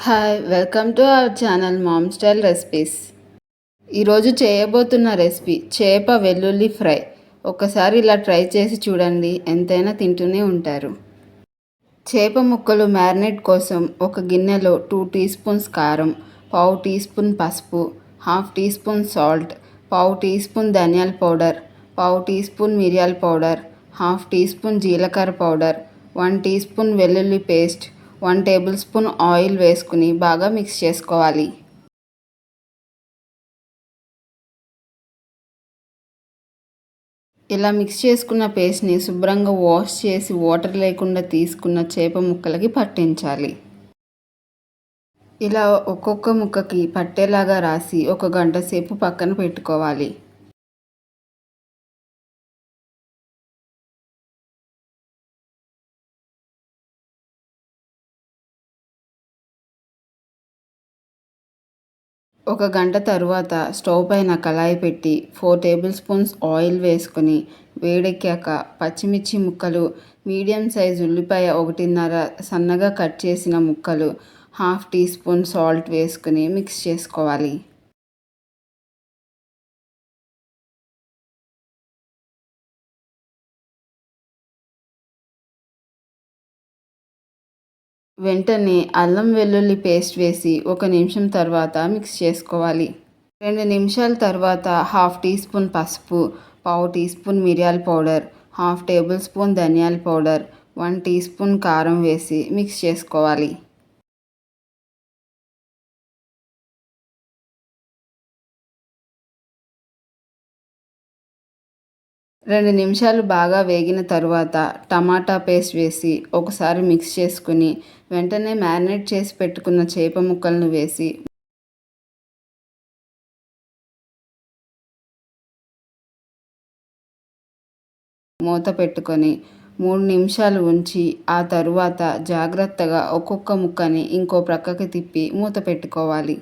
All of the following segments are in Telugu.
Hi welcome to our channel ma'am style recipes. ఈరోజు చేయబోతున్న రెసిపీ చేప వెల్లుల్లి ఫ్రై. ఒకసారి ఇలా ట్రై చేసి చూడండి, ఎంతైనా తింటూనే ఉంటారు. చేప ముక్కలు మ్యారినేట్ కోసం ఒక గిన్నెలో 2 టీ స్పూన్స్ కారం, పావు టీ స్పూన్ పసుపు, హాఫ్ టీ స్పూన్ సాల్ట్, పావు టీ స్పూన్ ధనియాల పౌడర్, పావు టీ స్పూన్ మిరియాల పౌడర్, హాఫ్ టీ స్పూన్ జీలకర్ర పౌడర్, 1 టీ స్పూన్ వెల్లుల్లి పేస్ట్, 1 టేబుల్ స్పూన్ ఆయిల్ వేసుకుని బాగా మిక్స్ చేసుకోవాలి. ఇలా మిక్స్ చేసుకున్న పేస్ట్ని శుభ్రంగా వాష్ చేసి వాటర్ లేకుండా తీసుకున్న చేప ముక్కలకి పట్టించాలి. ఇలా ఒక్కొక్క ముక్కకి పట్టేలాగా రాసి 1 గంట సేపు పక్కన పెట్టుకోవాలి. ఒక గంట తరువాత స్టవ్ పైన కళాయి పెట్టి 4 టేబుల్ స్పూన్స్ ఆయిల్ వేసుకొని వేడెక్కాక పచ్చిమిర్చి ముక్కలు, మీడియం సైజు ఉల్లిపాయ 1.5 సన్నగా కట్ చేసిన ముక్కలు, హాఫ్ టీ స్పూన్ సాల్ట్ వేసుకుని మిక్స్ చేసుకోవాలి. వెంటనే అల్లం వెల్లుల్లి పేస్ట్ వేసి 1 నిమిషం తర్వాత మిక్స్ చేసుకోవాలి. 2 నిమిషాల తర్వాత హాఫ్ టీ స్పూన్ పసుపు, పావు టీ స్పూన్ మిరియాల పౌడర్, హాఫ్ టేబుల్ స్పూన్ ధనియాల పౌడర్, 1 టీ స్పూన్ కారం వేసి మిక్స్ చేసుకోవాలి. 2 నిమిషాలు బాగా వేగిన తరువాత టమాటా పేస్ట్ వేసి ఒకసారి మిక్స్ చేసుకుని వెంటనే మ్యారినేట్ చేసి పెట్టుకున్న చేప ముక్కలను వేసి మూత పెట్టుకొని 3 నిమిషాలు ఉంచి ఆ తరువాత జాగ్రత్తగా ఒక్కొక్క ముక్కని ఇంకో ప్రక్కకి తిప్పి మూత పెట్టుకోవాలి.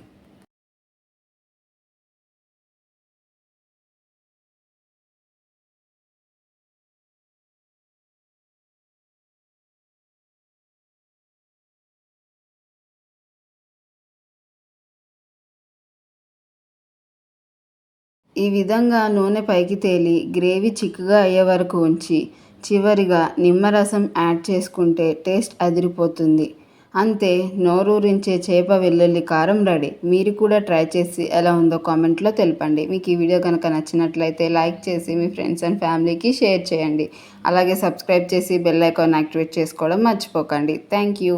ఈ విధంగా నూనె పైకి తేలి గ్రేవీ చిక్కగా అయ్యే వరకు ఉంచి చివరిగా నిమ్మరసం యాడ్ చేసుకుంటే టేస్ట్ అదిరిపోతుంది. అంతే, నోరూరించే చేప వెల్లుల్లి కారం రెడీ. మీరు కూడా ట్రై చేసి ఎలా ఉందో కామెంట్లో తెలపండి. మీకు ఈ వీడియో కనుక నచ్చినట్లయితే లైక్ చేసి మీ ఫ్రెండ్స్ అండ్ ఫ్యామిలీకి షేర్ చేయండి. అలాగే సబ్స్క్రైబ్ చేసి బెల్ ఐకాన్ యాక్టివేట్ చేసుకోవడం మర్చిపోకండి. Thank you.